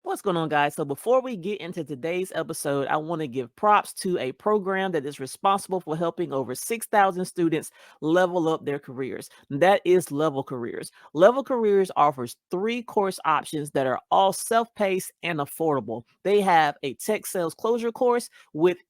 What's going on, guys? So before we get into today's episode, I want to give props to a program that is responsible for helping over 6,000 students level up their careers. That is Level Careers. Level Careers offers 3 course options that are all self-paced and affordable. They have a tech sales closure course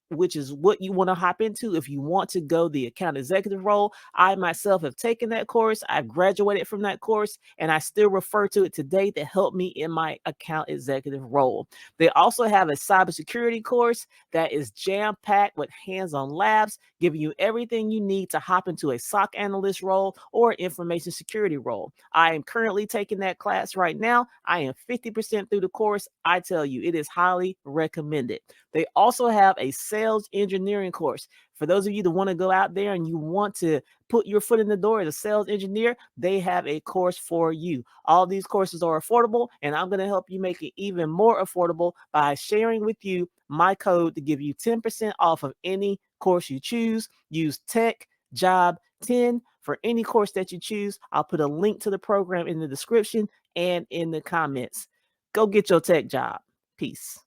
which is what you want to hop into if you want to go the account executive role. I myself have taken that course. I've graduated from that course, and I still refer to it today to help me in my account executive role. They also have a cybersecurity course that is jam-packed with hands-on labs, giving you everything you need to hop into a SOC analyst role or information security role. I am currently taking that class right now. I am 50% through the course. I tell you, it is highly recommended. They also have a sales engineering course. For those of you that want to go out there and you want to put your foot in the door as a sales engineer, they have a course for you. All these courses are affordable, and I'm going to help you make it even more affordable by sharing with you my code to give you 10% off of any course you choose. Use Tech Job 10 for any course that you choose. I'll put a link to the program in the description and in the comments. Go get your tech job. Peace.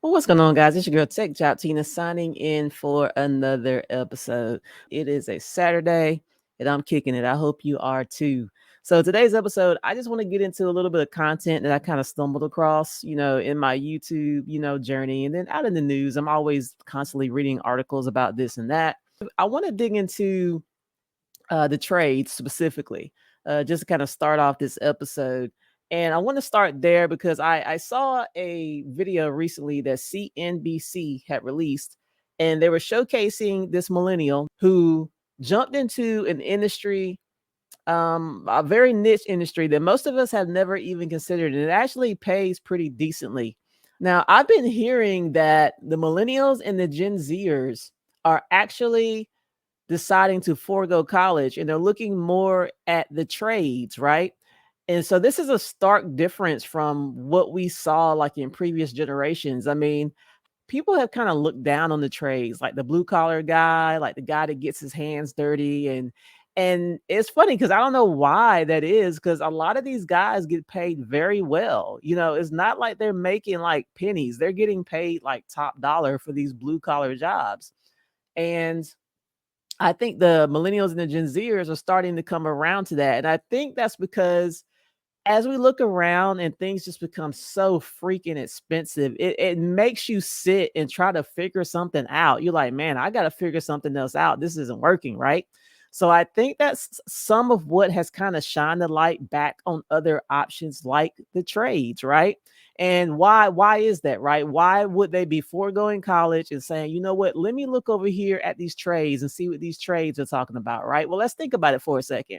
Well, what's going on, guys? It's your girl Tech Job Tina signing in for another episode. It is a Saturday and I'm kicking it. I hope you are too. So today's episode, I just want to get into a little bit of content that I kind of stumbled across, in my YouTube, journey, and then out in the news. I'm always constantly reading articles about this and that. I want to dig into the trades specifically, just to kind of start off this episode. And I want to start there because I saw a video recently that CNBC had released, and they were showcasing this millennial who jumped into an industry, a very niche industry that most of us have never even considered. And it actually pays pretty decently. Now, I've been hearing that the millennials and the Gen Zers are actually deciding to forego college and they're looking more at the trades, right? And so this is a stark difference from what we saw like in previous generations. I mean, people have kind of looked down on the trades, like the blue collar guy, like the guy that gets his hands dirty. And it's funny because I don't know why that is, because a lot of these guys get paid very well. It's not like they're making like pennies. They're getting paid like top dollar for these blue collar jobs. And I think the millennials and the Gen Zers are starting to come around to that. And I think that's because as we look around and things just become so freaking expensive, it makes you sit and try to figure something out. You're like, man, I got to figure something else out. This isn't working, right? So I think that's some of what has kind of shined the light back on other options like the trades, right? And why is that, right? Why would they be foregoing college and saying, you know what, let me look over here at these trades and see what these trades are talking about, right? Well, let's think about it for a second.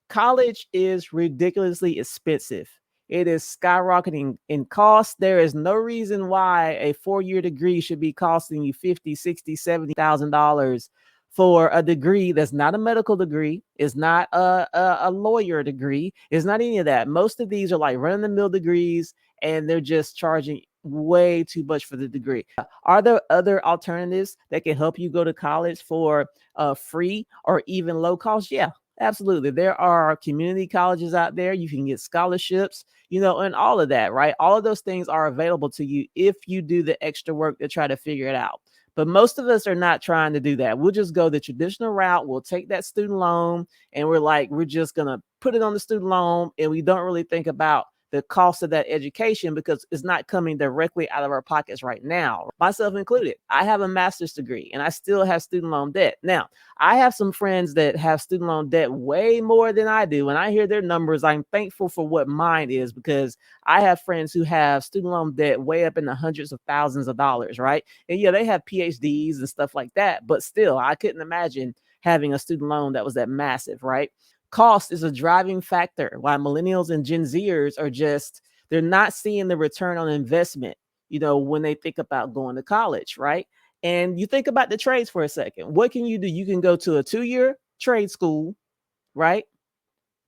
College is ridiculously expensive. It is skyrocketing in cost. There is no reason why a 4-year degree should be costing you 50, 60, $70,000 for a degree that's not a medical degree. It's not a lawyer degree. It's not any of that. Most of these are like run-of-the-mill degrees, and they're just charging way too much for the degree. Are there other alternatives that can help you go to college for free or even low cost? Yeah, absolutely. There are community colleges out there. You can get scholarships, and all of that, right? All of those things are available to you if you do the extra work to try to figure it out. But most of us are not trying to do that. We'll just go the traditional route. We'll take that student loan and we're just going to put it on the student loan. And we don't really think about the cost of that education because it's not coming directly out of our pockets right now, myself included. I have a master's degree and I still have student loan debt. Now, I have some friends that have student loan debt way more than I do. When I hear their numbers, I'm thankful for what mine is because I have friends who have student loan debt way up in the hundreds of thousands of dollars, right? And yeah, they have PhDs and stuff like that, but still, I couldn't imagine having a student loan that was that massive, right? Cost is a driving factor why millennials and Gen Zers are they're not seeing the return on investment, when they think about going to college, right? And you think about the trades for a second. What can you do? You can go to a 2-year trade school, right?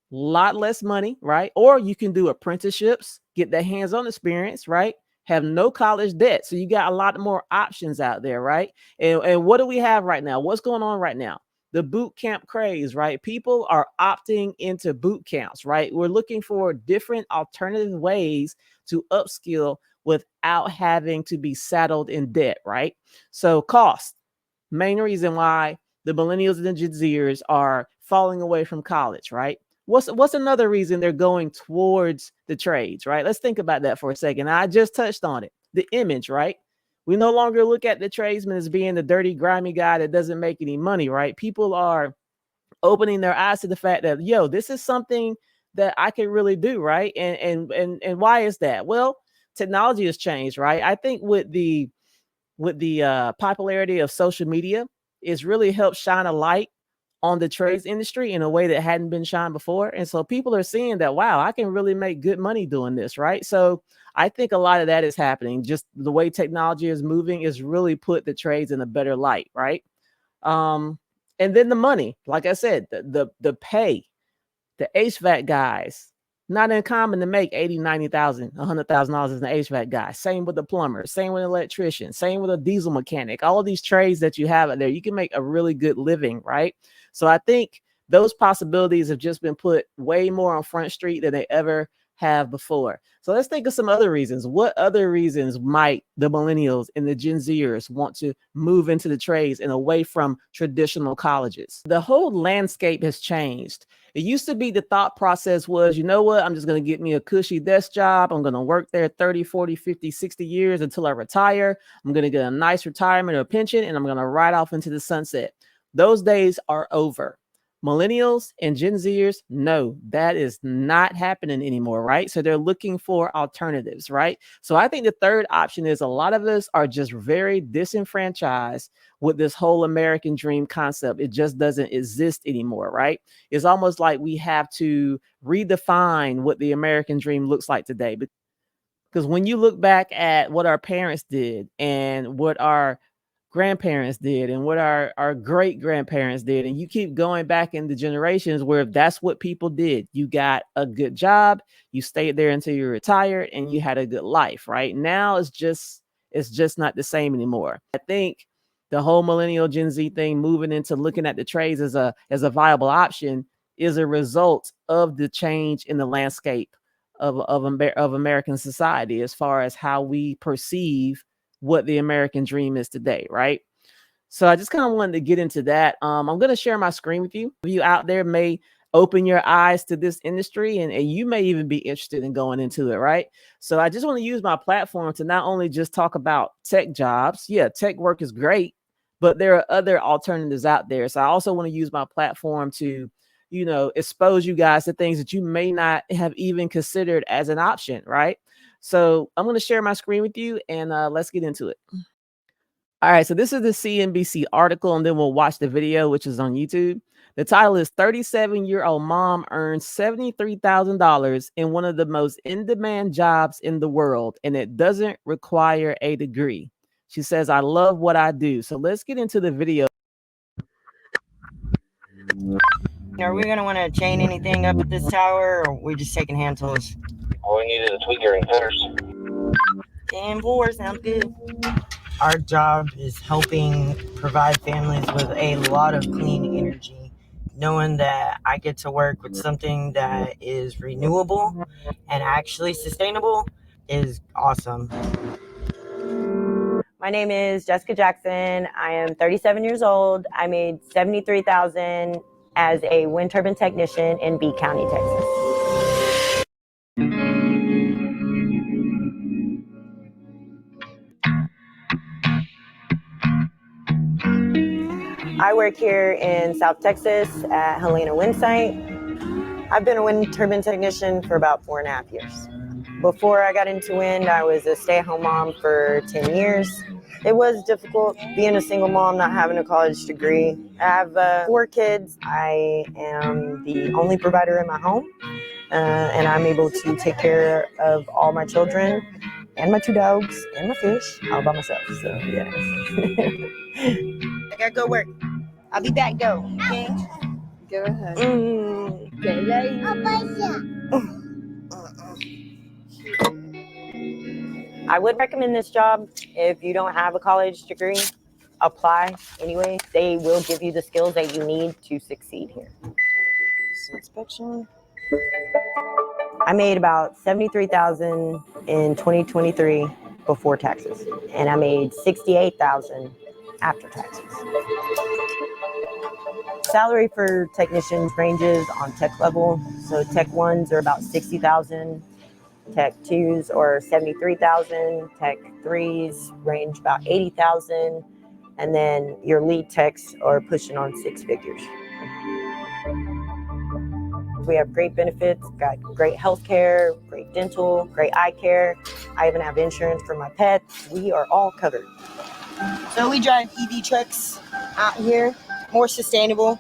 Lot less money, right? Or you can do apprenticeships, get that hands-on experience, right? Have no college debt. So you got a lot more options out there, right? And what do we have right now? What's going on right now? the boot camp craze, right? People are opting into boot camps, right? We're looking for different alternative ways to upskill without having to be saddled in debt, right? So cost, main reason why the millennials and the Gen Zers are falling away from college, right? What's another reason they're going towards the trades, right? Let's think about that for a second. I just touched on it. The image, right? We no longer look at the tradesman as being the dirty, grimy guy that doesn't make any money, right? People are opening their eyes to the fact that, yo, this is something that I can really do, right? And why is that? Well, technology has changed, right? I think with the popularity of social media, it's really helped shine a light on the trades industry in a way that hadn't been shined before. And so people are seeing that, wow, I can really make good money doing this, right? So I think a lot of that is happening. Just the way technology is moving is really put the trades in a better light, right? Um, and then the money, like I said, the pay, the HVAC guys, not uncommon to make 80, 90,000, $100,000 as an HVAC guy. Same with the plumber, same with an electrician, same with a diesel mechanic. All of these trades that you have out there, you can make a really good living, right? So I think those possibilities have just been put way more on Front Street than they ever have before. So let's think of some other reasons. What other reasons might the millennials and the Gen Zers want to move into the trades and away from traditional colleges? The whole landscape has changed. It used to be the thought process was, you know what, I'm just going to get me a cushy desk job. I'm going to work there 30, 40, 50, 60 years until I retire. I'm going to get a nice retirement or pension, and I'm going to ride off into the sunset. Those days are over. Millennials and Gen Zers, no, that is not happening anymore, right? So they're looking for alternatives, right? So I think the third option is a lot of us are just very disenfranchised with this whole American dream concept. It just doesn't exist anymore, right? It's almost like we have to redefine what the American dream looks like today. Because when you look back at what our parents did and what our grandparents did and what our great grandparents did, and you keep going back in the generations where that's what people did. You got a good job, you stayed there until you retired, and you had a good life. Right now it's just not the same anymore. I think the whole millennial Gen Z thing, moving into looking at the trades as a viable option, is a result of the change in the landscape of American society as far as how we perceive what the American dream is today, right? So I just kind of wanted to get into that. I'm going to share my screen with you. You out there may open your eyes to this industry, and you may even be interested in going into it, right? So I just want to use my platform to not only just talk about tech jobs. Yeah, tech work is great, but there are other alternatives out there. So I also want to use my platform to, expose you guys to things that you may not have even considered as an option, right? So I'm going to share my screen with you, and let's get into it. All right, so this is the CNBC article, and then we'll watch the video, which is on YouTube. The title is 37-year-old mom earns $73,000 in one of the most in-demand jobs in the world, and it doesn't require a degree. She says, I love what I do. So let's get into the video. Are we going to want to chain anything up at this tower, or are we just taking hand tools? All we need is a tweaker and cutters. 10-4 sounds good. Our job is helping provide families with a lot of clean energy. Knowing that I get to work with something that is renewable and actually sustainable is awesome. My name is Jessica Jackson. I am 37 years old. I made $73,000 as a wind turbine technician in B County, Texas. I work here in South Texas at Helena Wind Site. I've been a wind turbine technician for about 4.5 years. Before I got into wind, I was a stay-at-home mom for 10 years. It was difficult being a single mom, not having a college degree. I have 4 kids. I am the only provider in my home, and I'm able to take care of all my children and my 2 dogs and my fish all by myself. So, yes. I gotta go work. I'll be back, though. Okay? Go ahead. I would recommend this job if you don't have a college degree. apply anyway. They will give you the skills that you need to succeed here. Inspection. I made about $73,000 in 2023 before taxes, and I made $68,000 after taxes. Salary for technicians ranges on tech level. So tech ones are about $60,000, tech twos are $73,000, tech threes range about $80,000, and then your lead techs are pushing on six figures. We have great benefits, got great health care, great dental, great eye care. I even have insurance for my pets. We are all covered. So we drive EV trucks out here, more sustainable,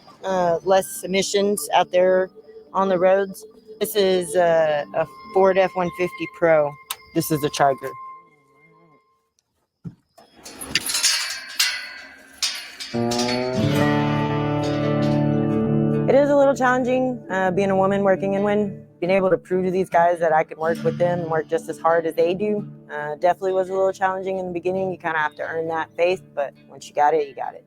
less emissions out there on the roads. This is a Ford F-150 Pro. This is a Charger. It is a little challenging being a woman working in wind. Being able to prove to these guys that I could work with them and work just as hard as they do definitely was a little challenging in the beginning. You kind of have to earn that faith, but once you got it, you got it.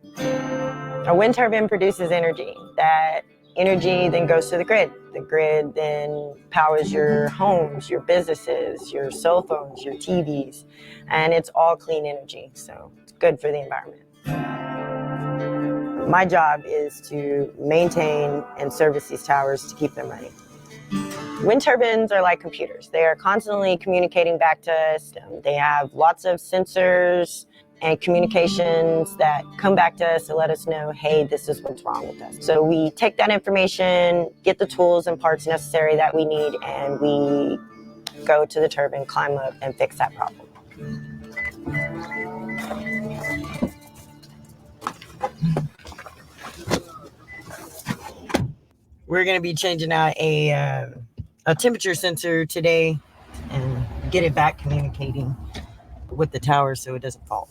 A wind turbine produces energy. That energy then goes to the grid. The grid then powers your homes, your businesses, your cell phones, your TVs, and it's all clean energy, so it's good for the environment. My job is to maintain and service these towers to keep them running. Wind turbines are like computers. They are constantly communicating back to us. They have lots of sensors and communications that come back to us to let us know, hey, this is what's wrong with us. So we take that information, get the tools and parts necessary that we need, and we go to the turbine, climb up, and fix that problem. We're going to be changing out a temperature sensor today and get it back communicating with the tower so it doesn't fall.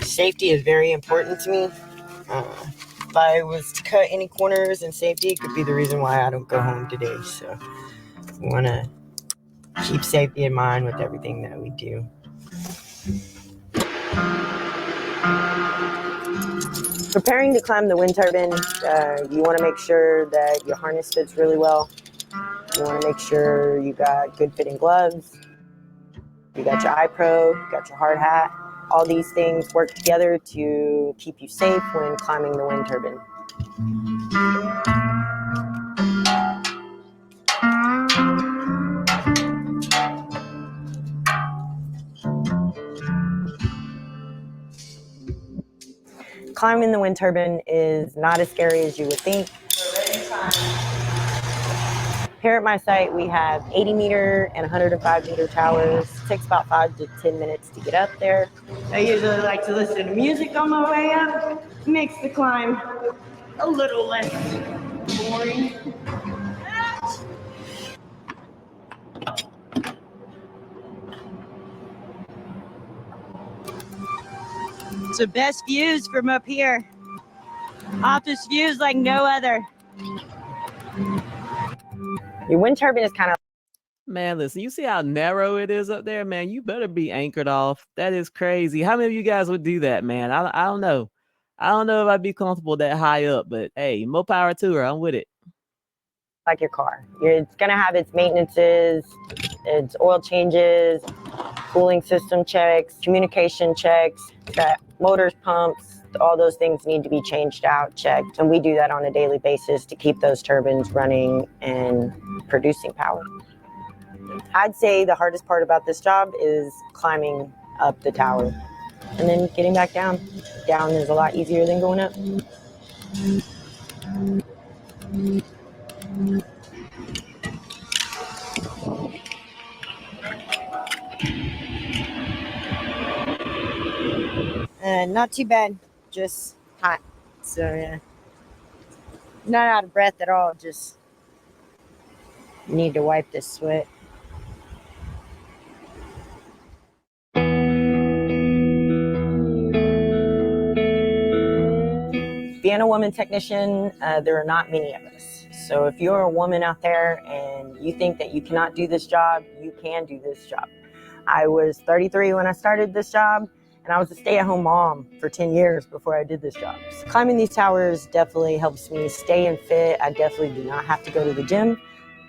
Safety is very important to me. If I was to cut any corners in safety, it could be the reason why I don't go home today. So we want to keep safety in mind with everything that we do. Preparing to climb the wind turbine, you want to make sure that your harness fits really well. You want to make sure you got good fitting gloves. You got your eye probe, you got your hard hat. All these things work together to keep you safe when climbing the wind turbine. Climbing the wind turbine is not as scary as you would think. Here at my site, we have 80 meter and 105 meter towers. It takes about 5 to 10 minutes to get up there. I usually like to listen to music on my way up. It makes the climb a little less boring. It's the best views from up here. Office views like no other. Your wind turbine is kind of... Man, listen, you see how narrow it is up there, man? You better be anchored off. That is crazy. How many of you guys would do that, man? I don't know. I don't know if I'd be comfortable that high up, but hey, more power to her. I'm with it. Like your car. It's going to have its maintenances, its oil changes, cooling system checks, communication checks, that motors, pumps, all those things need to be changed out, checked. And we do that on a daily basis to keep those turbines running and producing power. I'd say the hardest part about this job is climbing up the tower and then getting back down. Down is a lot easier than going up. Not too bad, just hot. So yeah, not out of breath at all, just need to wipe this sweat. Being a woman technician, there are not many of us. So if you're a woman out there and you think that you cannot do this job, you can do this job. I was 33 when I started this job, and I was a stay-at-home mom for 10 years before I did this job. So climbing these towers definitely helps me stay in fit. I definitely do not have to go to the gym.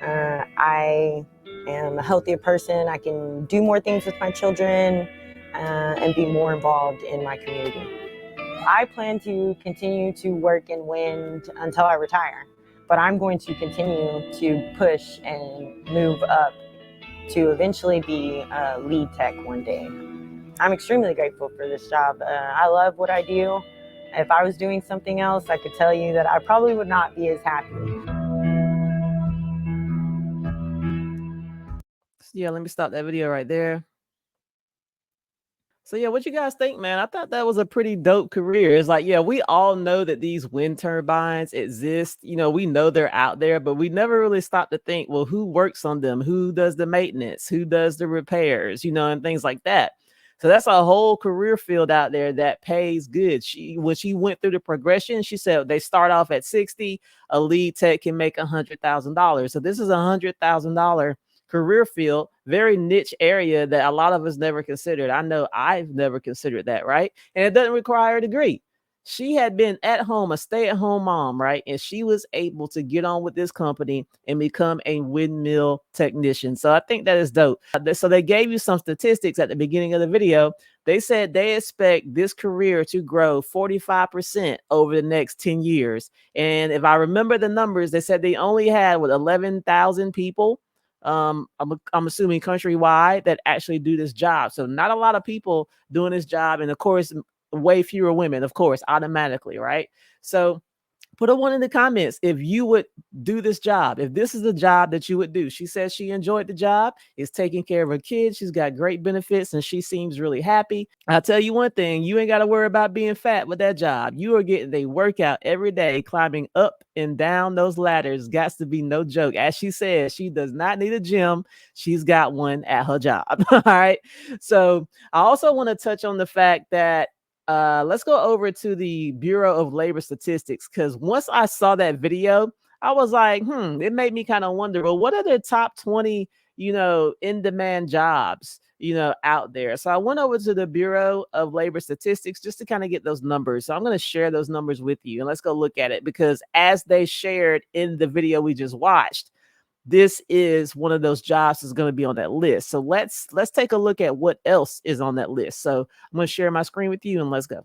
I am a healthier person. I can do more things with my children and be more involved in my community. I plan to continue to work in wind until I retire, but I'm going to continue to push and move up to eventually be a lead tech one day. I'm extremely grateful for this job. I love what I do. If I was doing something else, I could tell you that I probably would not be as happy. Yeah, let me stop that video right there. So yeah, what you guys think, man? I thought that was a pretty dope career. It's like, yeah, we all know that these wind turbines exist. You know, we know they're out there, but we never really stop to think, well, who works on them? Who does the maintenance? Who does the repairs? You know, and things like that. So that's a whole career field out there that pays good. When she went through the progression, she said they start off at 60. A lead tech can make $100,000. So this is $100,000 career field, very niche area that a lot of us never considered. I know I've never considered that, right? And it doesn't require a degree. She had been at home, a stay-at-home mom, right? And she was able to get on with this company and become a windmill technician. So I think that is dope. So they gave you some statistics at the beginning of the video. They said they expect this career to grow 45% over the next 10 years. And if I remember the numbers, they said they only had 11,000 people, I'm assuming countrywide, that actually do this job. So not a lot of people doing this job, and of course way fewer women, of course, automatically, right? So put a one in the comments if you would do this job, if this is the job that you would do. She says she enjoyed the job, is taking care of her kids, she's got great benefits, and she seems really happy. I'll tell you one thing, you ain't got to worry about being fat with that job. You are getting a workout every day, climbing up and down those ladders. Got to be no joke. As she says, she does not need a gym. She's got one at her job. All right. So I also want to touch on the fact that let's go over to the Bureau of Labor Statistics, because once I saw that video, I was like, it made me kind of wonder, well, what are the top 20, in-demand jobs, out there? So I went over to the Bureau of Labor Statistics just to kind of get those numbers. So I'm going to share those numbers with you, and let's go look at it, because as they shared in the video we just watched, this is one of those jobs that's going to be on that list. So let's take a look at what else is on that list. So I'm going to share my screen with you, and let's go.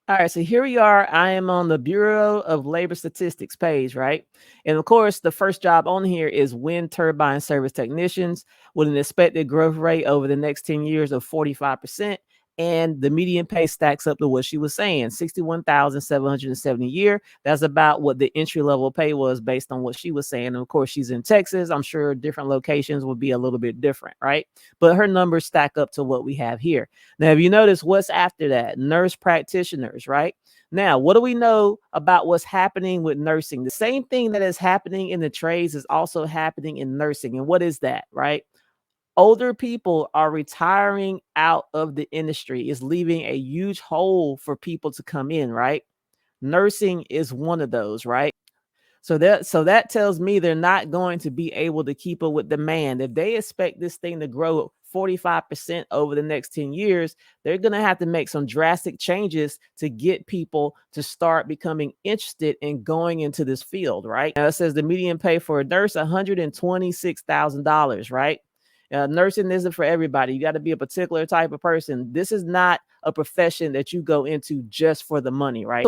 All right, so here we are. I am on the Bureau of Labor Statistics page, right? And of course, the first job on here is wind turbine service technicians, with an expected growth rate over the next 10 years of 45%. And the median pay stacks up to what she was saying, $61,770 a year. That's about what the entry level pay was based on what she was saying. And of course, she's in Texas. I'm sure different locations will be a little bit different, right? But her numbers stack up to what we have here. Now, if you notice, what's after that? Nurse practitioners, right? Now, what do we know about what's happening with nursing? The same thing that is happening in the trades is also happening in nursing. And what is that, right? Older people are retiring out of the industry. It's leaving a huge hole for people to come in, right? Nursing is one of those, right? So that tells me they're not going to be able to keep up with demand. If they expect this thing to grow 45% over the next 10 years, they're going to have to make some drastic changes to get people to start becoming interested in going into this field, right? Now it says the median pay for a nurse, $126,000, right? Nursing isn't for everybody. You got to be a particular type of person. This is not a profession that you go into just for the money, right?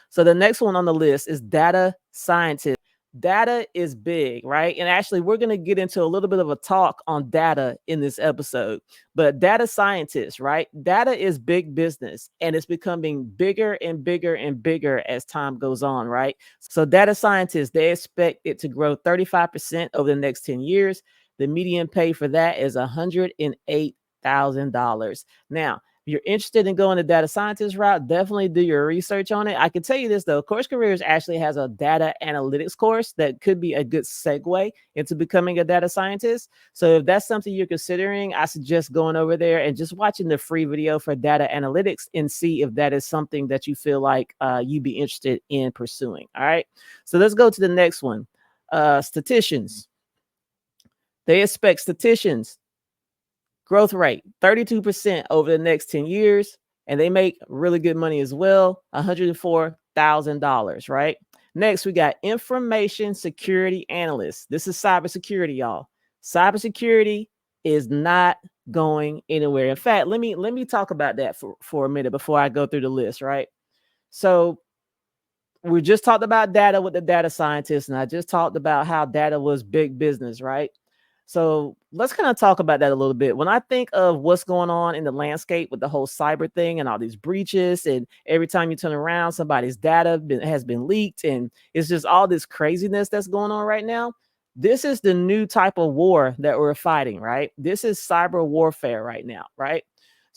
So the next one on the list is data scientist. Data is big, right? And actually, we're going to get into a little bit of a talk on data in this episode. But data scientists, right? Data is big business, and it's becoming bigger and bigger and bigger as time goes on, right? So data scientists, they expect it to grow 35% over the next 10 years. The median pay for that is $108,000. Now, If you're interested in going the data scientist route, definitely do your research on it. I can tell you this though, Course Careers actually has a data analytics course that could be a good segue into becoming a data scientist. So if that's something you're considering, I suggest going over there and just watching the free video for data analytics and see if that is something that you feel like you'd be interested in pursuing. All right. So let's go to the next one. Statisticians. They expect statisticians growth rate 32% over the next 10 years, and they make really good money as well, $104,000, right? Next, we got information security analyst. This is cybersecurity, y'all. Cybersecurity is not going anywhere. In fact, let me talk about that for a minute before I go through the list, right? So we just talked about data with the data scientists, and I just talked about how data was big business, right? So let's kind of talk about that a little bit. When I think of what's going on in the landscape with the whole cyber thing and all these breaches, and every time you turn around, somebody's data has been leaked, and it's just all this craziness that's going on right now. This is the new type of war that we're fighting, right? This is cyber warfare right now, right?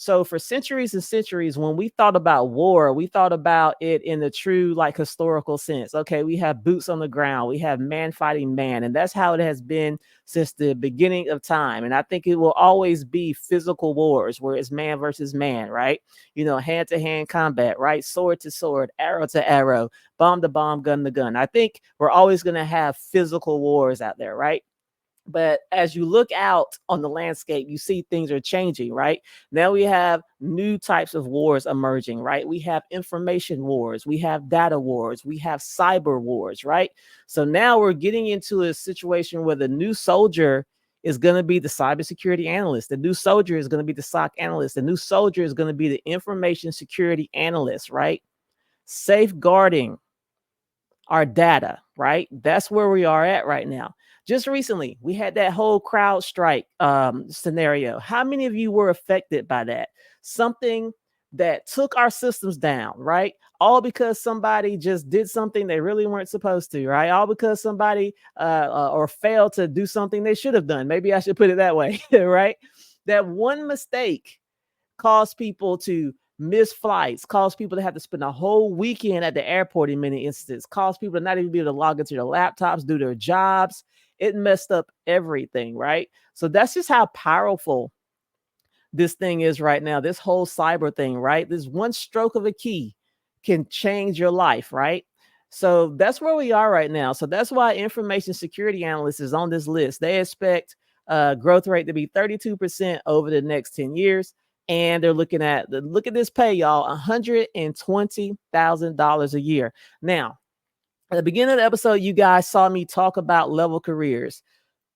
So for centuries and centuries, when we thought about war, we thought about it in the true like historical sense. Okay, we have boots on the ground, we have man fighting man, and that's how it has been since the beginning of time. And I think it will always be physical wars where it's man versus man, right? You know, hand to hand combat, right? Sword to sword, arrow to arrow, bomb to bomb, gun to gun. I think we're always going to have physical wars out there, right? But as you look out on the landscape, you see things are changing, right? Now we have new types of wars emerging, right? We have information wars, we have data wars, we have cyber wars, right? So now we're getting into a situation where the new soldier is going to be the cybersecurity analyst. The new soldier is going to be the SOC analyst. The new soldier is going to be the information security analyst, right? Safeguarding our data, right? That's where we are at right now. Just recently, we had that whole CrowdStrike scenario. How many of you were affected by that? Something that took our systems down, right? All because somebody just did something they really weren't supposed to, right? All because somebody or failed to do something they should have done. Maybe I should put it that way, right? That one mistake caused people to miss flights, caused people to have to spend a whole weekend at the airport in many instances, caused people to not even be able to log into their laptops, do their jobs. It messed up everything, right? So that's just how powerful this thing is right now, this whole cyber thing, right? This one stroke of a key can change your life, right? So that's where we are right now. So that's why information security analyst is on this list. They expect growth rate to be 32% over the next 10 years. And they're look at this pay, y'all, $120,000 a year. Now, at the beginning of the episode, you guys saw me talk about Level Careers.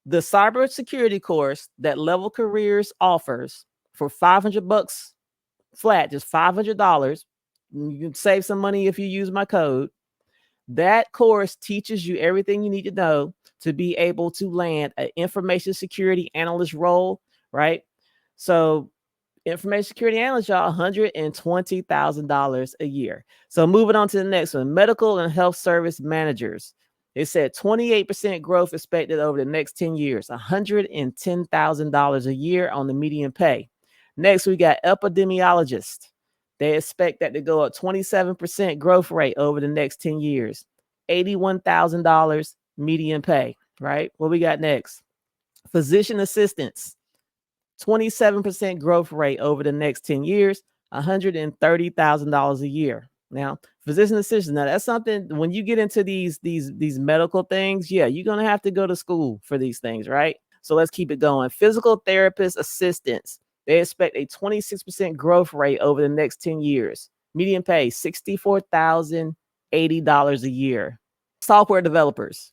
The cybersecurity course that Level Careers offers for $500 flat, just $500. You can save some money if you use my code. That course teaches you everything you need to know to be able to land an information security analyst role, right? So information security analyst, y'all, $120,000 a year. So moving on to the next one, medical and health service managers. It said 28% growth expected over the next 10 years, $110,000 a year on the median pay. Next, we got epidemiologists. They expect that to go up 27% growth rate over the next 10 years, $81,000 median pay, right? What we got next? Physician assistants. 27% growth rate over the next 10 years, $130,000 a year. Now, physician assistant, now that's something when you get into these medical things, yeah, you're going to have to go to school for these things, right? So let's keep it going. Physical therapist assistants, they expect a 26% growth rate over the next 10 years. Median pay, $64,080 a year. Software developers.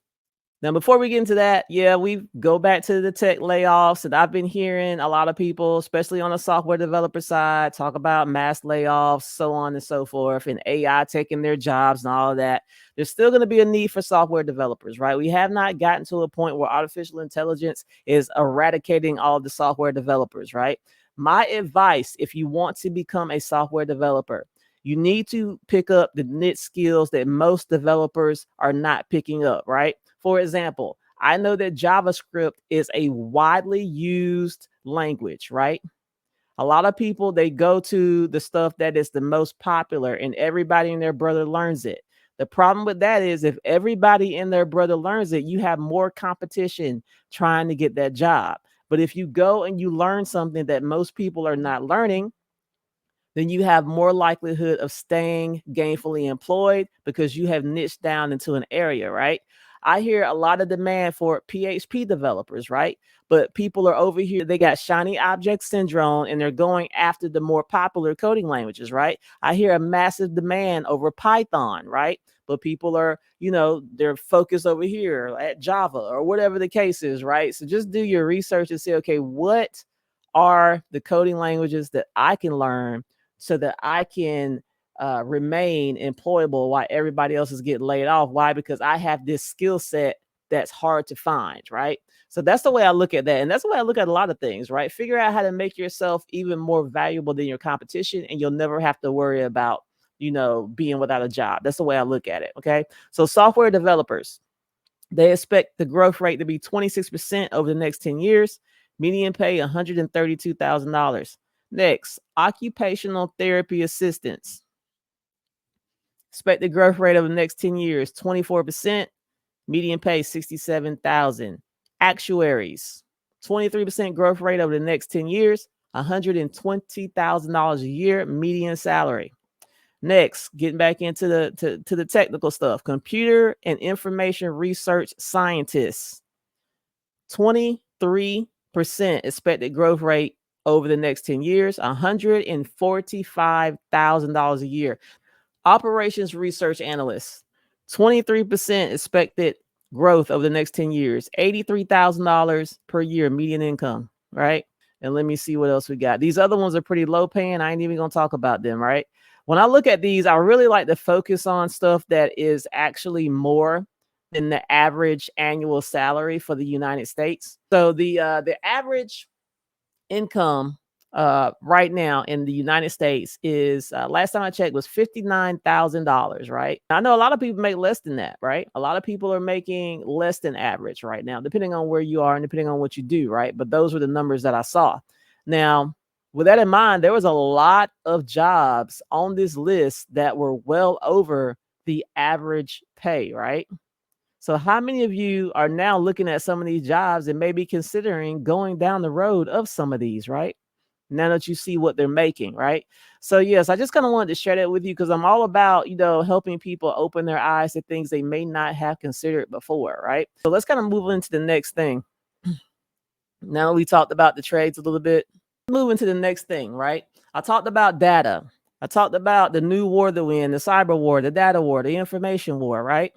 Now, before we get into that, yeah, we go back to the tech layoffs, and I've been hearing a lot of people, especially on the software developer side, talk about mass layoffs, so on and so forth, and AI taking their jobs and all of that. There's still going to be a need for software developers, right? We have not gotten to a point where artificial intelligence is eradicating all of the software developers, right? My advice, if you want to become a software developer, you need to pick up the niche skills that most developers are not picking up, right? For example, I know that JavaScript is a widely used language, right? A lot of people, they go to the stuff that is the most popular and everybody and their brother learns it. The problem with that is if everybody and their brother learns it, you have more competition trying to get that job. But if you go and you learn something that most people are not learning, then you have more likelihood of staying gainfully employed because you have niched down into an area, right? I hear a lot of demand for PHP developers, right? But people are over here, they got shiny object syndrome and they're going after the more popular coding languages, right? I hear a massive demand over Python, right? But people are, they're focused over here at Java or whatever the case is, right? So just do your research and say, okay, what are the coding languages that I can learn so that I can remain employable while everybody else is getting laid off? Why? Because I have this skill set that's hard to find, right? So that's the way I look at that. And that's the way I look at a lot of things, right? Figure out how to make yourself even more valuable than your competition, and you'll never have to worry about, being without a job. That's the way I look at it. Okay. So software developers, they expect the growth rate to be 26% over the next 10 years. Median pay $132,000. Next, occupational therapy assistants. Expected growth rate over the next 10 years, 24%. Median pay $67,000. Actuaries, 23% growth rate over the next 10 years, $120,000 a year median salary. Next, getting back into the technical stuff, computer and information research scientists, 23% expected growth rate over the next 10 years, $145,000 a year. Operations research analysts, 23% expected growth over the next 10 years, $83,000 per year median income, right? And let me see what else we got. These other ones are pretty low paying. I ain't even going to talk about them, right? When I look at these, I really like to focus on stuff that is actually more than the average annual salary for the United States. So the average income right now in the United States is last time I checked was $59,000, right? I know a lot of people make less than that, right? A lot of people are making less than average right now, depending on where you are and depending on what you do, right? But those were the numbers that I saw. Now, with that in mind, there was a lot of jobs on this list that were well over the average pay, right? So how many of you are now looking at some of these jobs and maybe considering going down the road of some of these, right? Now that you see what they're making, right? So yes, I just kind of wanted to share that with you because I'm all about, helping people open their eyes to things they may not have considered before, right? So let's kind of move into the next thing. Now we talked about the trades a little bit. Moving to the next thing, right? I talked about data. I talked about the new war that we're in, the cyber war, the data war, the information war, right?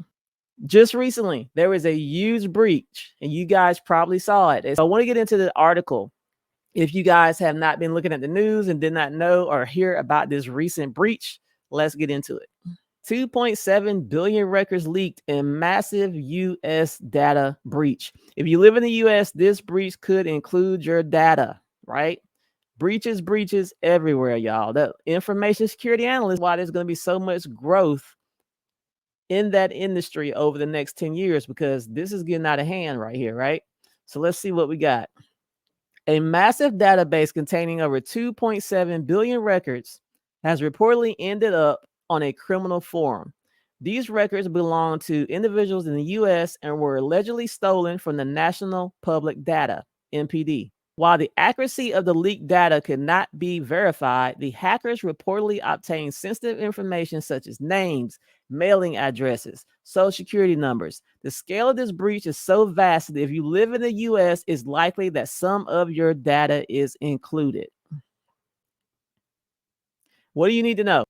Just recently, there was a huge breach, and you guys probably saw it. So I want to get into the article. If you guys have not been looking at the news and did not know or hear about this recent breach, let's get into it. 2.7 billion records leaked in massive U.S. data breach. If you live in the U.S., this breach could include your data, right? Breaches everywhere, y'all. The information security analyst, why there's going to be so much growth in that industry over the next 10 years, because this is getting out of hand right here, right? So let's see what we got. A massive database containing over 2.7 billion records has reportedly ended up on a criminal forum. These records belong to individuals in the U.S. and were allegedly stolen from the National Public Data, NPD. While the accuracy of the leaked data could not be verified, the hackers reportedly obtained sensitive information such as names, mailing addresses, social security numbers. The scale of this breach is so vast that if you live in the U.S., it's likely that some of your data is included. What do you need to know?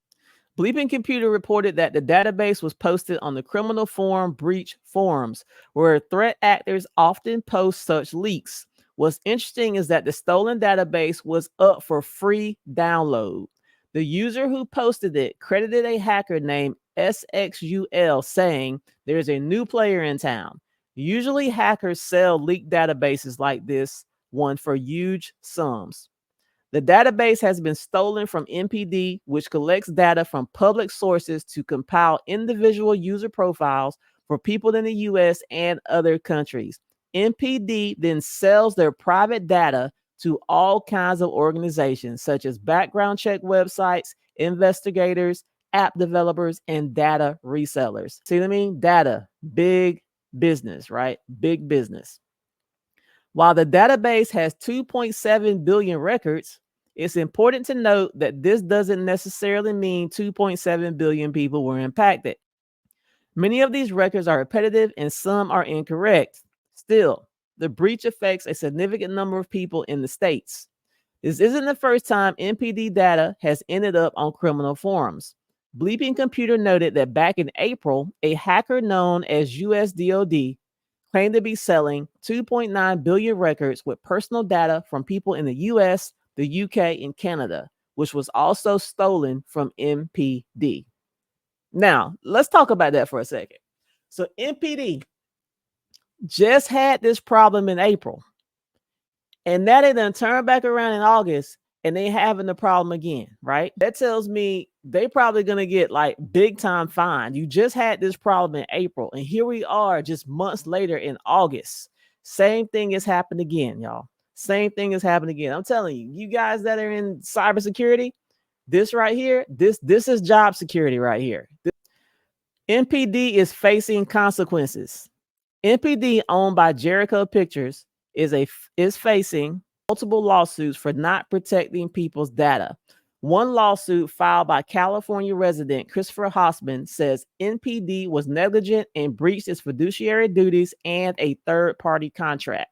Bleeping Computer reported that the database was posted on the criminal forum breach forums, where threat actors often post such leaks. What's interesting is that the stolen database was up for free download. The user who posted it credited a hacker named SXUL, saying there's a new player in town. Usually hackers sell leaked databases like this one for huge sums. The database has been stolen from NPD, which collects data from public sources to compile individual user profiles for people in the US and other countries. NPD then sells their private data to all kinds of organizations such as background check websites, investigators, app developers, and data resellers. See what I mean? Data, big business, right? Big business. While the database has 2.7 billion records, it's important to note that this doesn't necessarily mean 2.7 billion people were impacted. Many of these records are repetitive and some are incorrect. Still, the breach affects a significant number of people in the States. This isn't the first time NPD data has ended up on criminal forums. Bleeping Computer noted that back in April, a hacker known as USDOD claimed to be selling 2.9 billion records with personal data from people in the US, the UK, and Canada, which was also stolen from NPD. Now, let's talk about that for a second. So NPD just had this problem in April, and now they done turn back around in August and they having the problem again, right? That tells me they probably gonna get like big time fine. You just had this problem in April, and here we are just months later in August. Same thing has happened again, y'all. Same thing has happened again. I'm telling you, you guys that are in cybersecurity, this right here, this is job security right here. NPD is facing consequences. NPD, owned by Jericho Pictures, is facing multiple lawsuits for not protecting people's data. One lawsuit filed by California resident Christopher Hossman says NPD was negligent and breached its fiduciary duties and a third-party contract.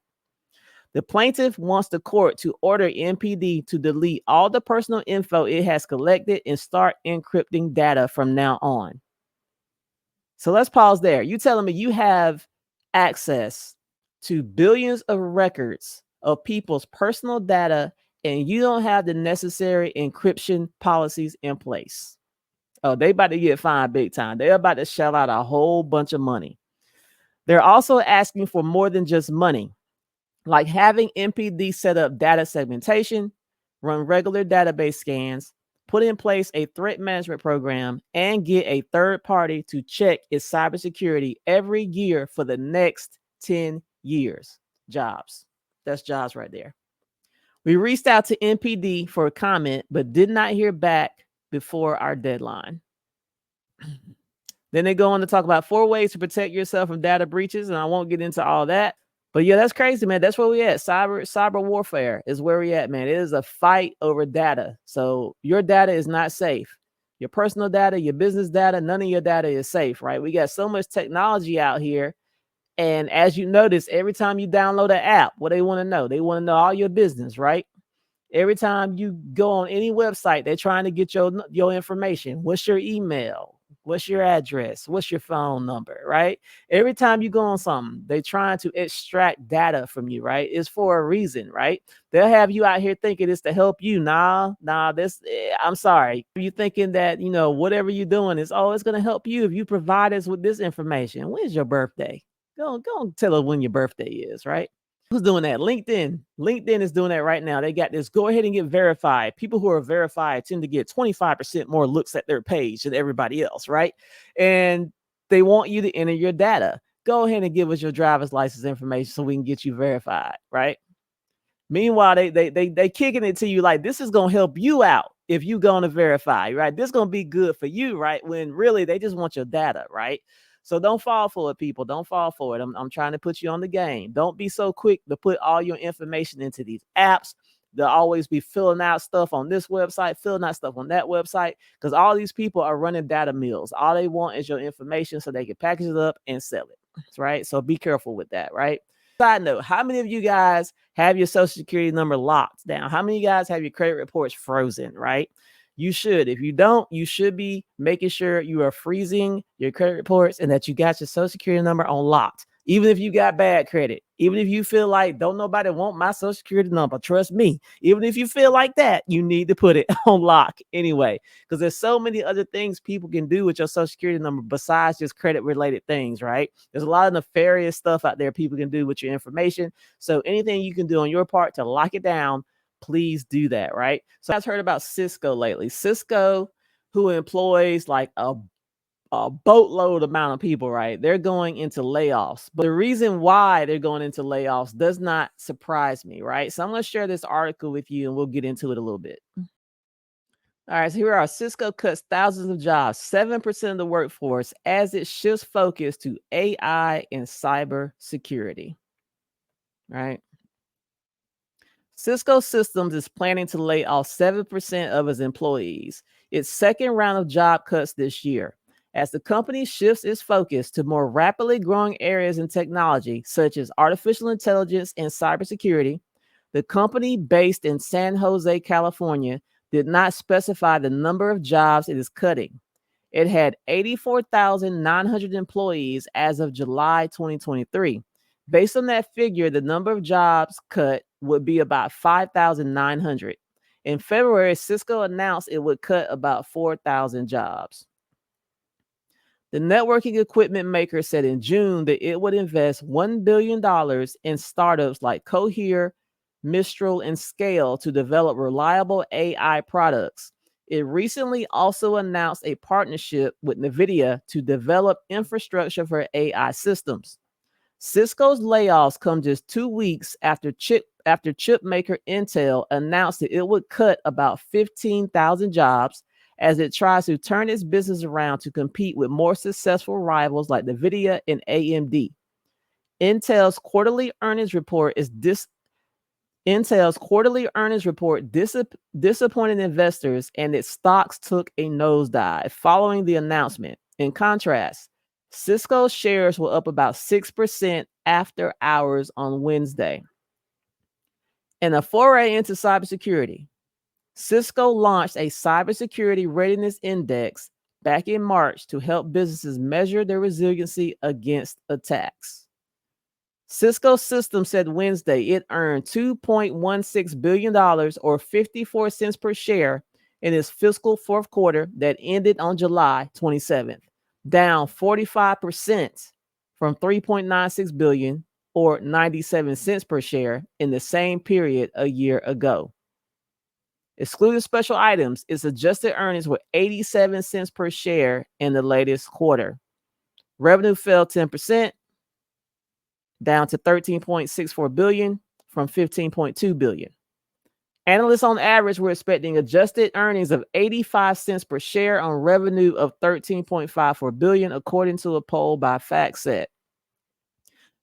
The plaintiff wants the court to order NPD to delete all the personal info it has collected and start encrypting data from now on. So let's pause there. You telling me you have access to billions of records of people's personal data and you don't have the necessary encryption policies in place? Oh, they about to get fined big time. They're about to shell out a whole bunch of money. They're also asking for more than just money, like having NPD set up data segmentation, run regular database scans, put in place a threat management program, and get a third party to check its cybersecurity every year for the next 10 years. Jobs. That's jobs right there. We reached out to NPD for a comment, but did not hear back before our deadline. Then they go on to talk about 4 ways to protect yourself from data breaches, and I won't get into all that. But yeah, that's crazy, man. That's where we at. Cyber warfare is where we at, man. It is a fight over data. So your data is not safe. Your personal data, your business data, none of your data is safe, right? We got so much technology out here. And as you notice, every time you download an app, what they want to know? They want to know all your business, right? Every time you go on any website, they're trying to get your information. What's your email? What's your address? What's your phone number, right? Every time you go on something, they're trying to extract data from you, right? It's for a reason, right? They'll have you out here thinking it's to help you. Nah, I'm sorry. You're thinking that, whatever you're doing is, it's going to help you if you provide us with this information. When's your birthday? Go and tell us when your birthday is, right? Who's doing that? LinkedIn. LinkedIn is doing that right now. They got this. Go ahead and get verified. People who are verified tend to get 25% more looks at their page than everybody else, right? And they want you to enter your data. Go ahead and give us your driver's license information so we can get you verified, right? Meanwhile, they kicking it to you like this is gonna help you out if you gonna verify, right? This is gonna be good for you, right? When really they just want your data, right? So don't fall for it, people. Don't fall for it. I'm trying to put you on the game. Don't be so quick to put all your information into these apps. They'll always be filling out stuff on this website, filling out stuff on that website, because all these people are running data mills. All they want is your information so they can package it up and sell it, right? So be careful with that, right? Side note, how many of you guys have your social security number locked down? How many of you guys have your credit reports frozen, right? You should. If you don't, you should be making sure you are freezing your credit reports and that you got your social security number on locked. Even if you got bad credit, even if you feel like don't nobody want my social security number, trust me, even if you feel like that, you need to put it on lock anyway, because there's so many other things people can do with your social security number besides just credit related things, right? There's a lot of nefarious stuff out there people can do with your information. So anything you can do on your part to lock it down, please do that, right? So I've heard about Cisco lately. Cisco, who employs like a a boatload amount of people, right? They're going into layoffs. But the reason why they're going into layoffs does not surprise me, right? So I'm going to share this article with you and we'll get into it a little bit. All right, so here are Cisco cuts thousands of jobs, 7% of the workforce as it shifts focus to AI and cybersecurity, right? Cisco Systems is planning to lay off 7% of its employees, its second round of job cuts this year, as the company shifts its focus to more rapidly growing areas in technology, such as artificial intelligence and cybersecurity. The company, based in San Jose, California, did not specify the number of jobs it is cutting. It had 84,900 employees as of July 2023. Based on that figure, the number of jobs cut would be about 5,900. In February, Cisco announced it would cut about 4,000 jobs. The networking equipment maker said in June that it would invest $1 billion in startups like Cohere, Mistral, and Scale to develop reliable AI products. It recently also announced a partnership with NVIDIA to develop infrastructure for AI systems. Cisco's layoffs come just 2 weeks after chip maker Intel announced that it would cut about 15,000 jobs as it tries to turn its business around to compete with more successful rivals like NVIDIA and AMD. Intel's quarterly earnings report disappointed investors, and its stocks took a nosedive following the announcement. In contrast, Cisco shares were up about 6% after hours on Wednesday. In a foray into cybersecurity, Cisco launched a cybersecurity readiness index back in March to help businesses measure their resiliency against attacks. Cisco Systems said Wednesday it earned $2.16 billion or 54 cents per share in its fiscal fourth quarter that ended on July 27th, down 45% from $3.96 billion or 97 cents per share in the same period a year ago. Excluding special items, its adjusted earnings were 87 cents per share in the latest quarter. Revenue fell 10%, down to $13.64 billion from $15.2 billion. Analysts on average were expecting adjusted earnings of 85 cents per share on revenue of $13.54 billion, according to a poll by FactSet.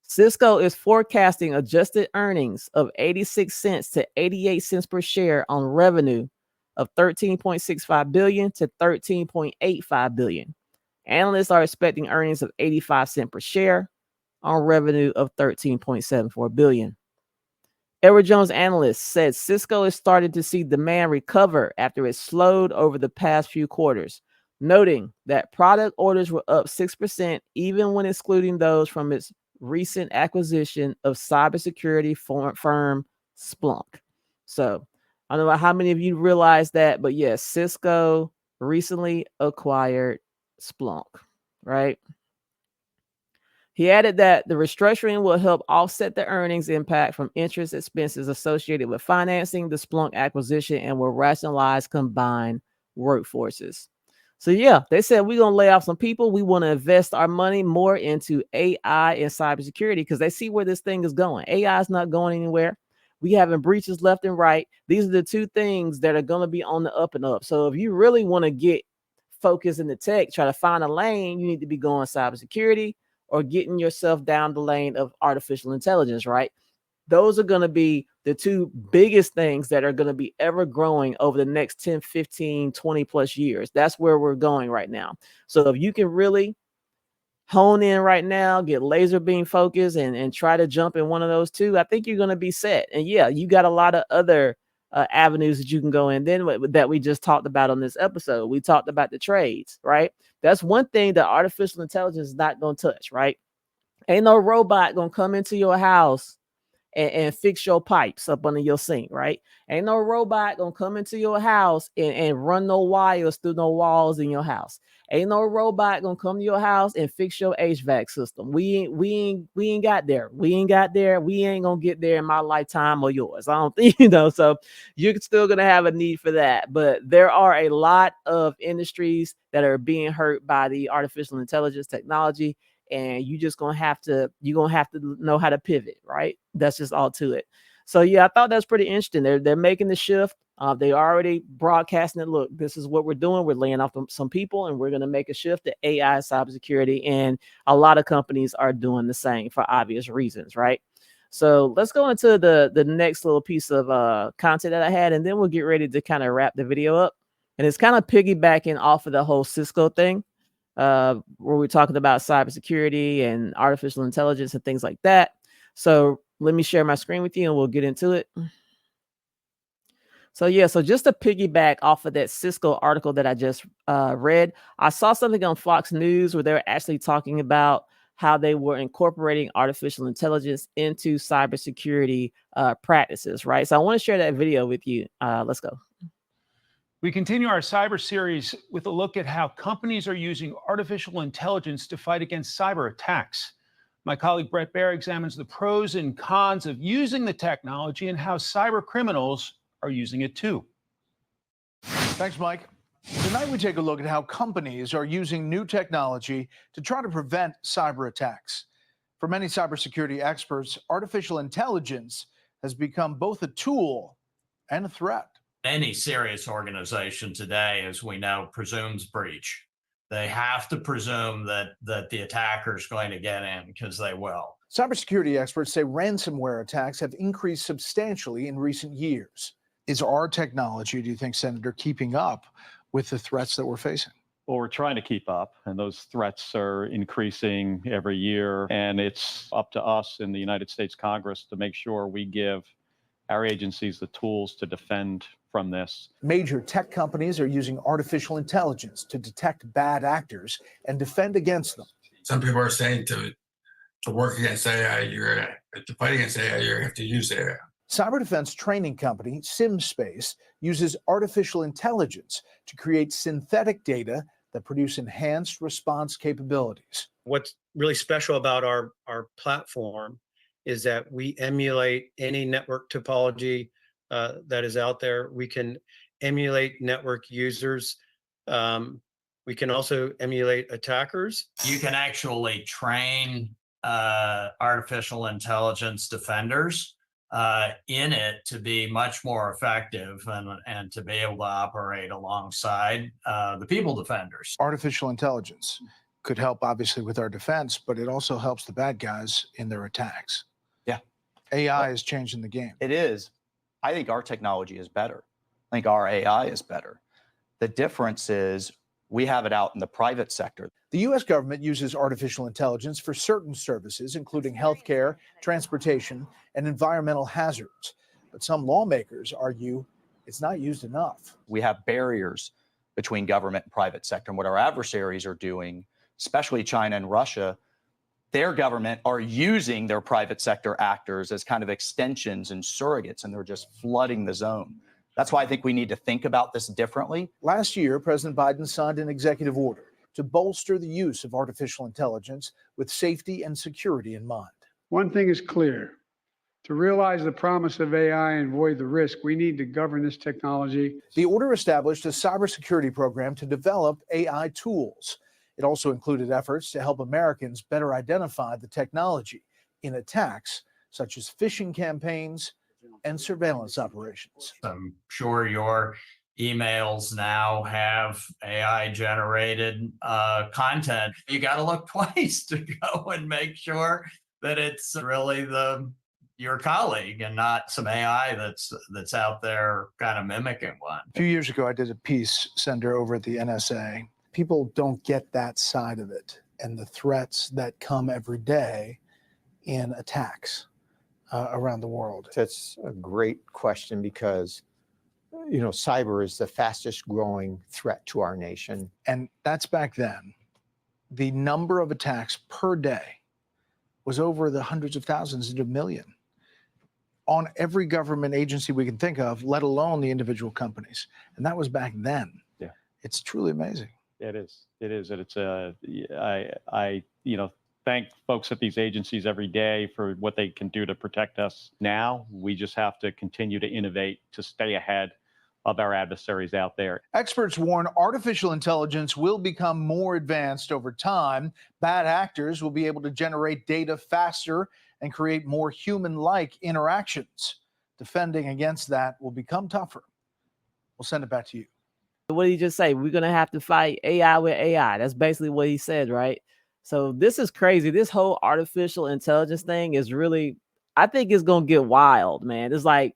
Cisco is forecasting adjusted earnings of 86 cents to 88 cents per share on revenue of $13.65 billion to $13.85 billion. Analysts are expecting earnings of 85 cents per share on revenue of $13.74 billion. Edward Jones Analyst said Cisco is starting to see demand recover after it slowed over the past few quarters, noting that product orders were up 6% even when excluding those from its recent acquisition of cybersecurity firm Splunk. So I don't know how many of you realize that, but yes, Cisco recently acquired Splunk, right? He added that the restructuring will help offset the earnings impact from interest expenses associated with financing the Splunk acquisition and will rationalize combined workforces. So yeah, they said we're going to lay off some people. We want to invest our money more into AI and cybersecurity because they see where this thing is going. AI is not going anywhere. We having breaches left and right. These are the two things that are going to be on the up and up. So if you really want to get focused in the tech, try to find a lane, you need to be going cybersecurity or getting yourself down the lane of artificial intelligence, right? Those are going to be the two biggest things that are going to be ever growing over the next 10, 15, 20 plus years. That's where we're going right now. So if you can really hone in right now, get laser beam focus and try to jump in one of those two, I think you're going to be set. And yeah, you got a lot of other avenues that you can go in then that we just talked about on this episode. We talked about the trades, right? That's one thing that artificial intelligence is not going to touch, right? Ain't no robot going to come into your house and fix your pipes up under your sink, right? Ain't no robot gonna come into your house and run no wires through no walls in your house. Ain't no robot gonna come to your house and fix your HVAC system. We ain't got there. We ain't got there. We ain't gonna get there in my lifetime or yours. I don't think, so you're still gonna have a need for that. But there are a lot of industries that are being hurt by the artificial intelligence technology, and you're gonna have to know how to pivot, right? That's just all to it. So yeah, I thought that's pretty interesting. They're making the shift. They already broadcasting it. Look, this is what we're doing. We're laying off some people, and we're going to make a shift to AI cybersecurity. And a lot of companies are doing the same for obvious reasons, right? So let's go into the next little piece of content that I had, and then we'll get ready to kind of wrap the video up. And it's kind of piggybacking off of the whole Cisco thing, where we're talking about cybersecurity and artificial intelligence and things like that. So let me share my screen with you, and we'll get into it. So yeah, so just to piggyback off of that Cisco article that I just read, I saw something on Fox News where they're actually talking about how they were incorporating artificial intelligence into cybersecurity practices, right? So I want to share that video with you. Let's go. We continue our cyber series with a look at how companies are using artificial intelligence to fight against cyber attacks. My colleague Brett Baer examines the pros and cons of using the technology and how cyber criminals are using it too. Thanks, Mike. Tonight we take a look at how companies are using new technology to try to prevent cyber attacks. For many cybersecurity experts, artificial intelligence has become both a tool and a threat. Any serious organization today, as we know, presumes breach. They have to presume that the attacker is going to get in, because they will. Cybersecurity experts say ransomware attacks have increased substantially in recent years. Is our technology, do you think, Senator, keeping up with the threats that we're facing? Well, we're trying to keep up, and those threats are increasing every year. And it's up to us in the United States Congress to make sure we give our agencies the tools to defend from this. Major tech companies are using artificial intelligence to detect bad actors and defend against them. Some people are saying to work against AI, to fight against AI, you have to use AI. Cyber defense training company SimSpace uses artificial intelligence to create synthetic data that produce enhanced response capabilities. What's really special about our platform is that we emulate any network topology that is out there. We can emulate network users. We can also emulate attackers. You can actually train artificial intelligence defenders in it to be much more effective and to be able to operate alongside the people defenders. Artificial intelligence could help, obviously, with our defense, but it also helps the bad guys in their attacks. Yeah. AI is changing the game. It is. I think our technology is better. I think our AI is better. The difference is we have it out in the private sector. The U.S. government uses artificial intelligence for certain services, including healthcare, transportation, and environmental hazards. But some lawmakers argue it's not used enough. We have barriers between government and private sector. And what our adversaries are doing, especially China and Russia, their government are using their private sector actors as kind of extensions and surrogates, and they're just flooding the zone. That's why I think we need to think about this differently. Last year, President Biden signed an executive order to bolster the use of artificial intelligence with safety and security in mind. One thing is clear. To realize the promise of AI and avoid the risk, we need to govern this technology. The order established a cybersecurity program to develop AI tools. It also included efforts to help Americans better identify the technology in attacks such as phishing campaigns and surveillance operations. I'm sure your emails now have AI generated content. You got to look twice to go and make sure that it's really your colleague and not some AI that's out there kind of mimicking one. A few years ago, I did a piece, Senator, over at the NSA. People don't get that side of it and the threats that come every day in attacks around the world. That's a great question because, cyber is the fastest growing threat to our nation. And that's back then. The number of attacks per day was over the hundreds of thousands into a million. on every government agency we can think of, let alone the individual companies. And that was back then. Yeah. It's truly amazing. It is. It is. And it's I thank folks at these agencies every day for what they can do to protect us. Now we just have to continue to innovate to stay ahead of our adversaries out there. Experts warn artificial intelligence will become more advanced over time. Bad actors will be able to generate data faster and create more human-like interactions. Defending against that will become tougher. We'll send it back to you. What did he just say? We're going to have to fight AI with AI. That's basically what he said, right? So this is crazy. This whole artificial intelligence thing is really, I think it's going to get wild, man. It's like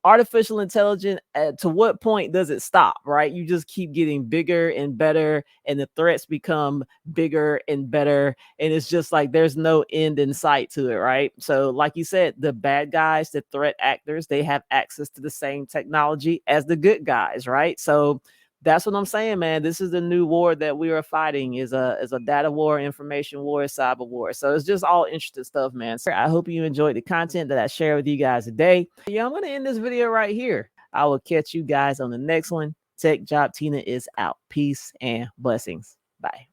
artificial intelligence, to what point does it stop, right? You just keep getting bigger and better, and the threats become bigger and better. And it's just like there's no end in sight to it, right? So like you said, the bad guys, the threat actors, they have access to the same technology as the good guys, right? So that's what I'm saying, man. This is the new war that we are fighting, is a data war, information war, cyber war. So it's just all interesting stuff, man. So I hope you enjoyed the content that I shared with you guys today. Yeah, I'm going to end this video right here. I will catch you guys on the next one. Tech Job Tina is out. Peace and blessings. Bye.